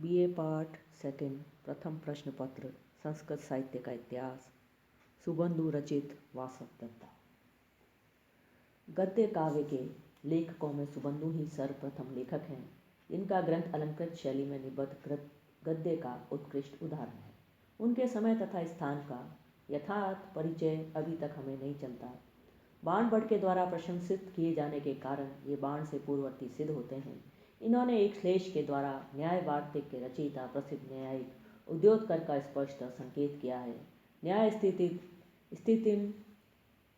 BA पाठ second प्रथम प्रश्न पत्र संस्कृत साहित्य का इतिहास सुबंधु रचित वासव दत्ता। गद्य काव्य के लेखकों में सुबंधु ही सर्वप्रथम लेखक हैं। इनका ग्रंथ अलंकृत शैली में निबद्ध गद्य का उत्कृष्ट उदाहरण है। उनके समय तथा स्थान का यथार्थ परिचय अभी तक हमें नहीं चलता। बाण भट्ट के द्वारा प्रशंसित किए जाने के कारण ये बाण से पूर्ववर्ती सिद्ध होते हैं। इन्होंने एक श्लेष के द्वारा न्याय वार्तिक के रचयिता प्रसिद्ध न्यायिक उद्योतकर का स्पष्ट संकेत किया है। न्याय स्थितिम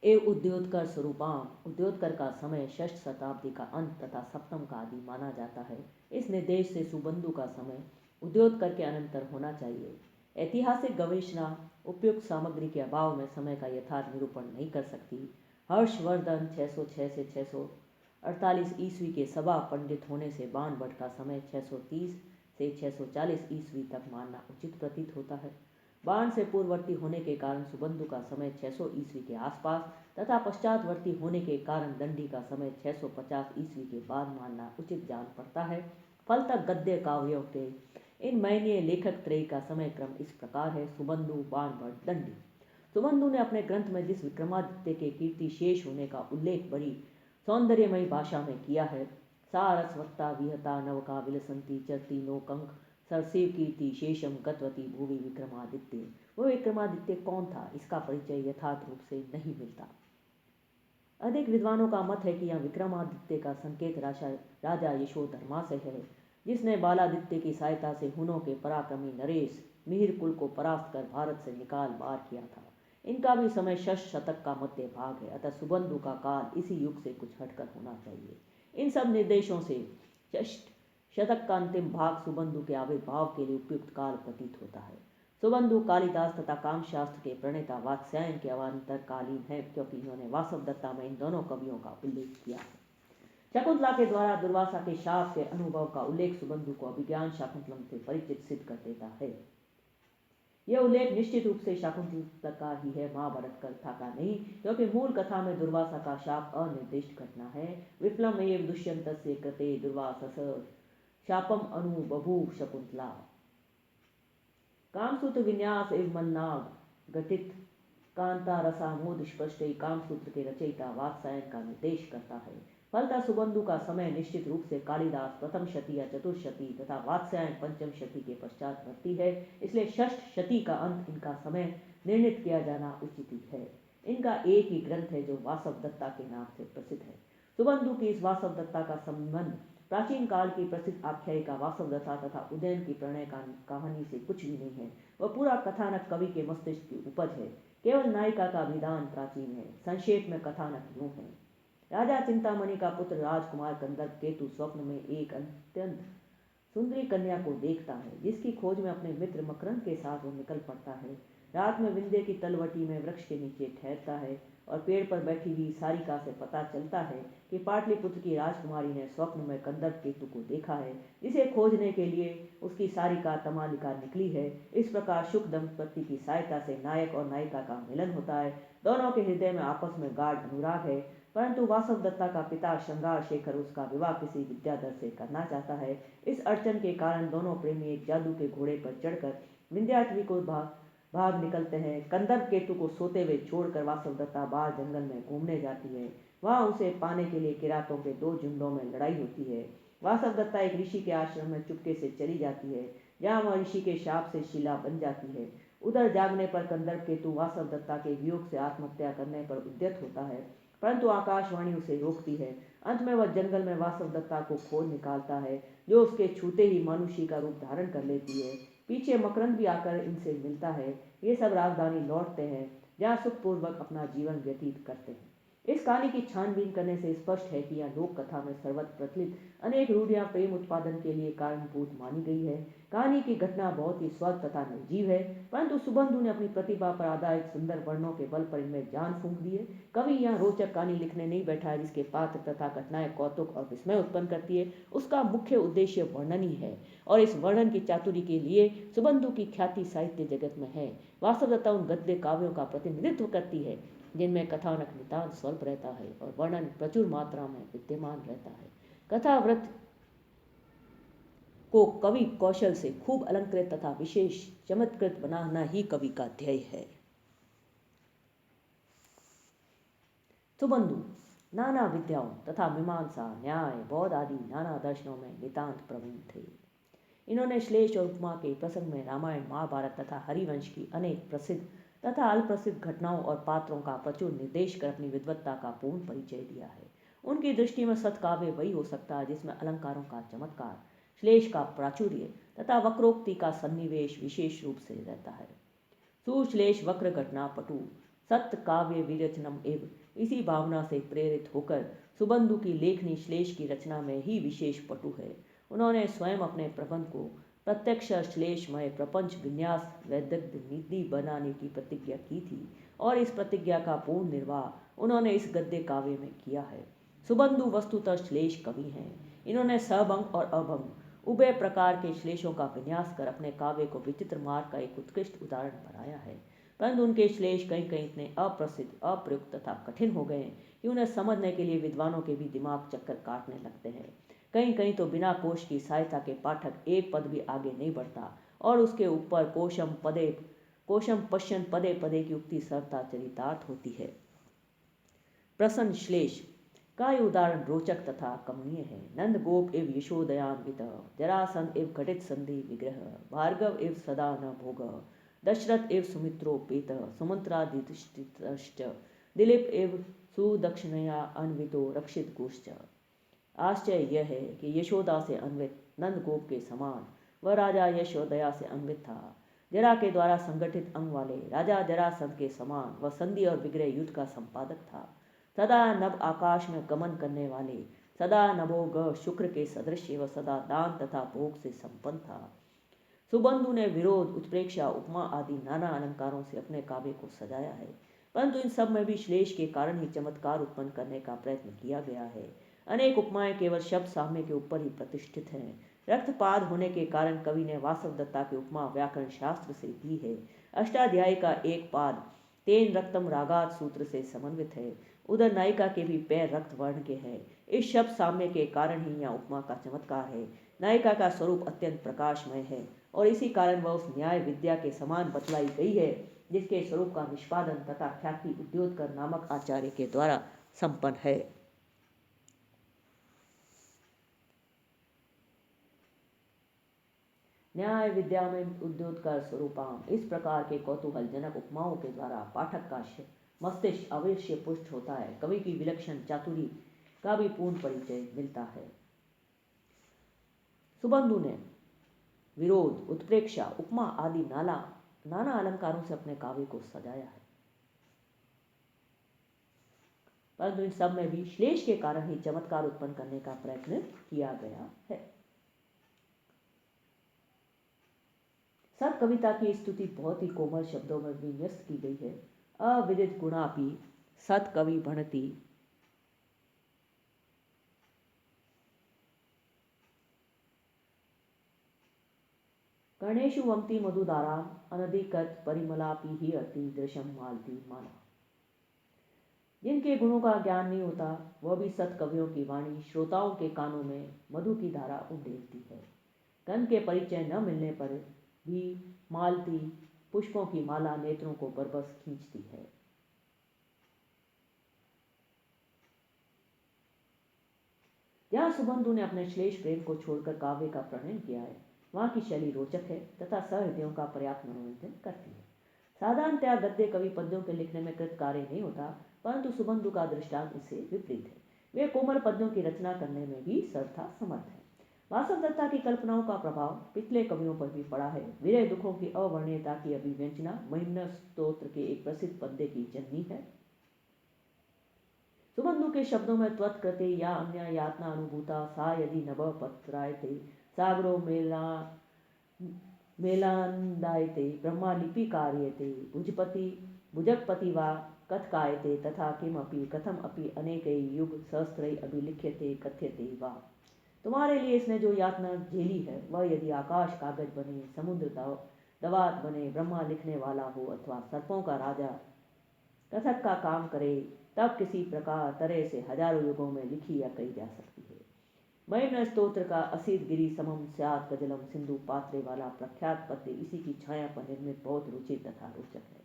एवं उद्योतकर स्वरूपाम उद्योतकर का समय 6वीं शताब्दी का अंत तथा सप्तम का आदि माना जाता है। इस निर्देश से सुबंधु का समय उद्योतकर के अनंतर होना चाहिए। ऐतिहासिक गवेषणा उपयुक्त सामग्री के अभाव में समय का यथार्थ निरूपण नहीं कर सकती। हर्षवर्धन 606 से 648 ईस्वी के सभा पंडित होने से बाण भट्ट का समय 630 से 640 ईस्वी तक मानना उचित प्रतीत होता है। बाण से पूर्ववर्ती होने के कारण सुबंधु का समय 600 ईस्वी के आसपास तथा पश्चातवर्ती होने के कारण दंडी का समय 650 ईस्वी के बाद मानना उचित जान पड़ता है। फलतः गद्य काव्यों के इन माननीय लेखक त्रय का समय क्रम इस प्रकार है: सुबंधु, बाण भट्ट, दंडी। सुबंधु ने अपने ग्रंथ में जिस विक्रमादित्य के कीर्ति शेष होने का उल्लेख बड़ी सौंदर्यमयी भाषा में किया है, सारस्वत्ता विहता नवका विलसंती चरती नो कंक सरसेव कीर्ति शेषम गतवती भूवि विक्रमादित्य। वो विक्रमादित्य कौन था, इसका परिचय यथार्थ रूप से नहीं मिलता। अधिक विद्वानों का मत है कि यह विक्रमादित्य का संकेत राजा यशोधर्मा से है, जिसने बालादित्य की सहायता से हुनों के पराक्रमी नरेश मिहिर कुल को परास्त कर भारत से निकाल बार किया था। इनका भी समय 6th शतक का मध्य भाग है, अतः सुबंधु का काल इसी युग से कुछ हटकर होना चाहिए। इन सब निर्देशों से 6th शतक का अंतिम भाग सुबंधु के आविर्भाव के लिए उपयुक्त काल प्रतीत होता है। सुबंधु कालिदास तथा कामशास्त्र के प्रणेता वात्स्यायन के अवांतरकालीन है, क्योंकि इन्होंने वासव दत्ता में इन दोनों कवियों का उल्लेख किया है। शकुंतला के द्वारा दुर्वासा के शाप के अनुभव का उल्लेख सुबंधु को अभिज्ञान शाकुंतलम से परिचित सिद्ध कर देता है। यह उल्लेख निश्चित रूप से शाकुंतला का ही है, महाभारत कथा का नहीं, क्योंकि मूल कथा में दुर्वासा का शाप अनिर्दिष्ट घटना है। विप्लम एवं दुष्यंतस्य कृते दुर्वासस शापम अनु बभूव शकुंतला। कामसूत्र विन्यास एवं मलनाग घटित कांता रसामोद स्पष्ट कामसूत्र के रचयिता वात्स्यायन का निर्देश करता है। फलतः सुबंधु का समय निश्चित रूप से कालिदास प्रथम शती या चतुर्शती तथा वात्स्यायन पंचम शती के पश्चातवर्ती है, इसलिए 6th शती का अंत इनका समय निर्णित किया जाना उचित है। इनका एक ही ग्रंथ है जो वासव दत्ता के नाम से प्रसिद्ध है। सुबंधु की इस वासव दत्ता का संबंध प्राचीन काल की प्रसिद्ध आख्यायिका वासव दत्ता तथा उदयन की प्रणय कहानी से कुछ भी नहीं है। वह पूरा कथानक कवि के मस्तिष्क की उपज है। केवल नायिका का विधान प्राचीन है। संक्षेप में कथानक यूं है: राजा चिंतामणि का पुत्र राजकुमार गंधर्व केतु स्वप्न में एक अत्यंत सुंदरी कन्या को देखता है, जिसकी खोज में अपने मित्र मकरंद के साथ वो निकल पड़ता है। रात में विंध्य की तलवटी में वृक्ष के नीचे ठहरता है और पेड़ पर बैठी हुई सारिका से पता चलता है कि पाटलिपुत्र की राजकुमारी ने स्वप्न में गंधर्व केतु को देखा है, जिसे खोजने के लिए उसकी सारिका तमालिका निकली है। इस प्रकार शुक दंपति की सहायता से नायक और नायिका का मिलन होता है। दोनों के हृदय में आपस में गाढ़ अनुराग है, परंतु वासव दत्ता का पिता श्रृंगार शेखर उसका विवाह किसी विद्याधर से करना चाहता है। इस अड़चन के कारण दोनों प्रेमी एक जादू के घोड़े पर चढ़कर विंध्याटवी को भाग निकलते हैं। गंधर्व केतु को सोते हुए छोड़कर वासव दत्ता बाहर जंगल में घूमने जाती है। वहां उसे पाने के लिए किरातों के 2 झुंडों में लड़ाई होती है। वासव दत्ता एक ऋषि के आश्रम में चुपके से चली जाती है, जहाँ वह ऋषि के शाप से शिला बन जाती है। उधर जागने पर गंधर्व केतु वासव दत्ता के वियोग से आत्महत्या करने पर उद्यत होता है, परंतु आकाशवाणी उसे रोकती है। अंत में वह जंगल में वासव दत्ता को खोज निकालता है, जो उसके छूते ही मानुषी का रूप धारण कर लेती है। पीछे मकरंद भी आकर इनसे मिलता है। ये सब राजधानी लौटते हैं, जहाँ सुखपूर्वक अपना जीवन व्यतीत करते हैं। इस कहानी की छानबीन करने से स्पष्ट है कि यह लोक कथा में सर्वत्र प्रचलित अनेक रूढ़ियां प्रेम उत्पादन के लिए कारणभूत मानी गई है। कहानी की घटना बहुत ही स्वस्थ तथा निर्जीव है, परंतु सुबंधु ने अपनी प्रतिभा पर आधारित सुंदर वर्णों के बल पर इनमें जान फूंक दी है। कवि यहाँ रोचक कहानी लिखने नहीं बैठा है जिसके पात्र तथा घटनाएं कौतुक और विस्मय उत्पन्न करती है। उसका मुख्य उद्देश्य वर्णन ही है, और इस वर्णन की चातुरी के लिए सुबंधु की ख्याति साहित्य जगत में है। वासव दत्ता उन गद्य काव्यों का प्रतिनिधित्व करती है जिनमें कथानक नितांत स्वल्प रहता है और वर्णन प्रचुर मात्रा में विद्यमान रहता है। कथावृत्त को कवि कौशल से खूब अलंकृत तथा विशेष चमत्कृत बनाना ही कवि का ध्येय है। सुबंधु नाना विद्याओं तथा मीमांसा, न्याय, बौद्ध आदि नाना दर्शनों में नितांत प्रवीण थे। इन्होंने श्लेष और उपमा के प्रसंग में रामायण, महाभारत तथा हरिवंश की अनेक प्रसिद्ध तथा अल्पप्रसिद्ध घटनाओं और पात्रों का प्रचुर निर्देश कर अपनी विद्वत्ता का पूर्ण परिचय दिया है। उनकी दृष्टि में सत्काव्य वही हो सकता है जिसमें अलंकारों का चमत्कार, श्लेष का प्राचुर्य तथा वक्रोक्ति का सन्निवेश विशेष रूप से रहता है। सुश्लेष वक्र घटना पटु सत्य काव्य विरचनम एवं इसी भावना से प्रेरित होकर सुबंधु की लेखनी श्लेष की रचना में ही विशेष पटु है। उन्होंने स्वयं अपने प्रबंध को प्रत्यक्ष श्लेषमय प्रपंच विन्यास वैदग्ध नीति बनाने की प्रतिज्ञा की थी और इस प्रतिज्ञा का पूर्ण निर्वाह उन्होंने इस गद्य काव्य में किया है। सुबंधु वस्तुतः श्लेष कवि हैं। इन्होंने सबंग और अभंग उभय प्रकार के श्लेषों का विन्यास कर अपने काव्य को विचित्र मार्ग का एक उत्कृष्ट उदाहरण बनाया है, परंतु उनके श्लेष कहीं कहीं इतने अप्रसिद्ध, अप्रयुक्त तथा कठिन हो गए कि उन्हें समझने के लिए विद्वानों के भी दिमाग चक्कर काटने लगते हैं। कहीं कहीं तो बिना कोश की सहायता के पाठक एक पद भी आगे नहीं बढ़ता और उसके ऊपर कोशम पश्यन पदे पदे की उक्ति सरता चरितार्थ होती है। प्रसन्न श्लेष का ये उदाहरण रोचक तथा कमनीय है। नंद गोप एव यशोदयान्वित, जरासंध एव घटित संधि विग्रह, भार्गव एव सदा न भोग, दशरथ एव सुमित्रोपेत, सुमंत्रादिष्ट, दिलीप एव सुदक्षिणया अन्वितो रक्षित गोश्च। आश्चर्य यह है कि यशोदा से अन्वित नंद गोप के समान वह राजा यशोदया से अन्वित था। जरा के द्वारा संगठित अंग वाले राजा जरासंध के समान वह संधि और विग्रह युद्ध का संपादक था। सदा नभ आकाश में गमन करने वाले सदा नभोग शुक्र के सदृश व सदा दान तथा भोग से संपन्न था। सुबंधु ने विरोध, उत्प्रेक्षा, उपमा आदि नाना अलंकारों से अपने काव्य को सजाया है, परंतु इन सब में भी श्लेष के कारण ही चमत्कार उत्पन्न करने का प्रयत्न किया गया है। अनेक उपमाएं केवल शब्द साम्य के ऊपर ही प्रतिष्ठित हैं। रक्तपात होने के कारण कवि ने वासवदत्ता की उपमा व्याकरण शास्त्र से दी है। अष्टाध्यायी का एक पाद तेन रक्तम रागात सूत्र से समन्वित है। उधर नायिका के भी पैर रक्त वर्ण के हैं। इस शब्द साम्य के कारण ही यहाँ उपमा का चमत्कार है। नायिका का स्वरूप अत्यंत प्रकाशमय है और इसी कारण वह उस न्याय विद्या के समान बतलाई गई है जिसके स्वरूप का निष्पादन तथा ख्याति उद्योतकर नामक आचार्य के द्वारा संपन्न है। न्याय विद्या में उद्योतकर स्वरूपाम इस प्रकार के कौतूहलजनक उपमाओं के द्वारा पाठक का मस्तिष्क अवश्य पुष्ट होता है। कवि की विलक्षण चातुरी का भी पूर्ण परिचय मिलता है। सुबंधु ने विरोध, उत्प्रेक्षा, उपमा आदि नाना अलंकारों से अपने काव्य को सजाया है, परंतु इन सब में भी श्लेष के कारण ही चमत्कार उत्पन्न करने का प्रयत्न किया गया है। सब कविता की स्तुति बहुत ही कोमल शब्दों में विन्यस्त की गई है। अविदित गुणापि सत कवि भणति, कर्णेषु वमति मधुधारा, अनधिकत परिमलापि ही अति दृशम मालती माला। जिनके गुणों का ज्ञान नहीं होता वह भी सत कवियों की वाणी श्रोताओं के कानों में मधु की धारा उंडेलती है। गंध के परिचय न मिलने पर भी मालती पुष्पों की माला नेत्रों को बरबस खींचती है। जहाँ सुबंधु ने अपने श्लेष प्रेम को छोड़कर काव्य का प्रणयन किया है वहाँ की शैली रोचक है तथा सहृदयों का पर्याप्त मनोरंजन करती है। साधारणतया गद्य कवि पद्यों के लिखने में कृत कार्य नहीं होता, परंतु सुबंधु का दृष्टांत इससे विपरीत है। वे कोमल पद्यों की रचना करने में भी सर्वथा समर्थ है। वासवदत्ता की कल्पनाओं का प्रभाव पिछले कवियों पर भी पड़ा है। विरह दुखों की अवर्णीयता की अभिव्यंजना महिम्न स्तोत्र के एक प्रसिद्ध पद्य की जननी है। सुबंधु के शब्दों में त्वत्कृते या अन्य यातना अनुभूता सा यदि नभ पत्रायते सागरो मेलांदायते ब्रह्मालिपि कार्यते भुजगपति वा कथकायते तथा किमपि कथम अपि अनेकै युग सहस्रै अभिलिख्यते कथ्यते वा। तुम्हारे लिए इसने जो यातना झेली है वह यदि आकाश कागज बने, समुद्र दवात बने, ब्रह्मा लिखने वाला हो अथवा सर्पों का राजा कथक का काम करे, तब किसी प्रकार तरह से हजारों युगों में लिखी या कही जा सकती है। मयन स्तोत्र का असीत गिरी समम स्यात् गजलम सिंधु पात्रे वाला प्रख्यात पद्य इसी की छाया पर निर्मित बहुत रुचिर तथा रोचक है।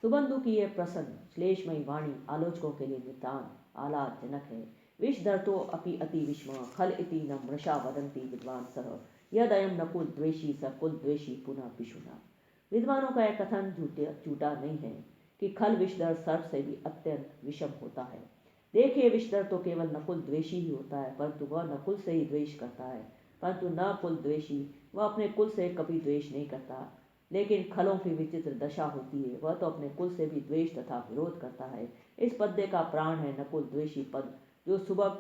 सुबंधु की यह प्रसन्न श्लेषमयी वाणी आलोचकों के लिए नितांत आह्लादजनक है। विषधर्तो अपि अति विस्म खल इति न मृषा वदंती विद्वान सह यदयम नकुल द्वेषी स कुल द्वेषी पुनः पिशुना। विद्वानों का यह कथन झूठा नहीं है कि खल विषधर सर्प से भी अत्यंत विषम होता है। देखिए, विषधर तो केवल नकुल द्वेषी ही होता है, परंतु वह नकुल से ही द्वेष करता है, परंतु न कुल द्वेषी वह अपने कुल से कभी द्वेष नहीं करता। लेकिन खलों की विचित्र दशा होती है, वह तो अपने कुल से भी द्वेष तथा विरोध करता है। इस पद्य का प्राण है नकुल द्वेषी पद, जो सुबह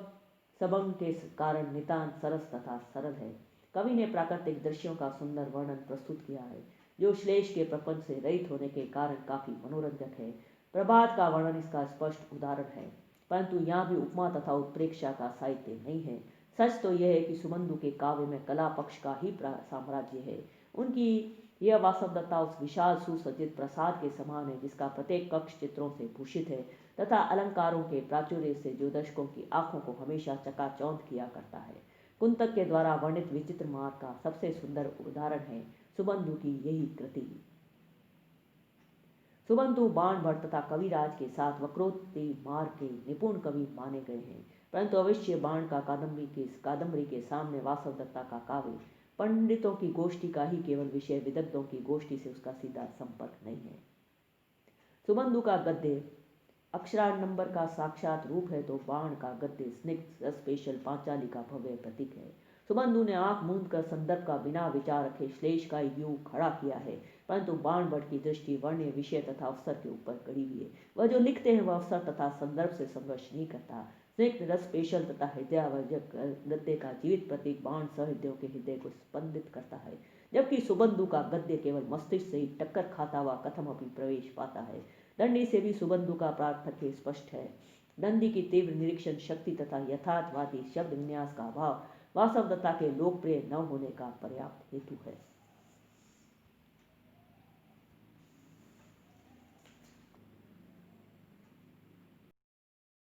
सबंग के कारण नितांत सरस तथा सरल है। कवि ने प्राकृतिक दृश्यों का सुंदर वर्णन प्रस्तुत किया है, जो श्लेष के प्रपंच से रहित होने के कारण काफी मनोरंजक है। प्रभात का वर्णन इसका स्पष्ट उदाहरण है, परंतु यहाँ भी उपमा तथा उत्प्रेक्षा का साहित्य नहीं है। सच तो यह है कि सुबंधु के काव्य में कला पक्ष का ही साम्राज्य है। उनकी यह वासवदत्ता उस विशाल सुसज्जित प्रसाद के समान है, जिसका प्रत्येक कक्ष चित्रों से भूषित है तथा अलंकारों के प्राचुर्य से जो दर्शकों की आंखों को हमेशा चकाचौंध किया करता है। कुंतक के द्वारा वर्णित विचित्र मार्ग का सबसे सुंदर उदाहरण है सुबंधु की यही कृति। सुबंधु बाण भट्ट तथा कविराज के साथ वक्रोक्ति मार्ग के निपुण कवि माने गए हैं, परंतु अवश्य बाण का कादम्बरी के सामने वासवदत्ता का काव्य पंडितों की गोष्ठी का ही केवल विषय, विदग्धों की गोष्ठी से उसका सीधा संपर्क नहीं है। सुबंधु का गद्य अक्षराडंबर का साक्षात रूप है, तो बाण का गद्य स्निग्ध स्पेशल पांचाली का भव्य प्रतीक है। सुबंधु ने आंख मूंद कर संदर्भ का बिना विचार रखे श्लेष का व्यू खड़ा किया है, परंतु बाण भट्ट की दृष्टि वर्ण्य विषय तथा अवसर के ऊपर गड़ी हुई है। वह जो लिखते हैं वह अवसर तथा संदर्भ से संघर्ष नहीं करता। स्निग्ध रस पेशल तथा हृदयावर्जक गद्य का जीवित प्रतीक बाण सहृदयों के हृदय को स्पंदित करता है, जबकि सुबंधु का गद्य केवल मस्तिष्क से ही टक्कर खाता हुआ कथम अपनी प्रवेश पाता है। दंडी से भी सुबंधु का पार्थक्य स्पष्ट है। दंडी की तीव्र निरीक्षण शक्ति तथा यथार्थवादी शब्द विन्यास का अभाव वासवदत्ता के लोकप्रिय न होने का पर्याप्त हेतु है।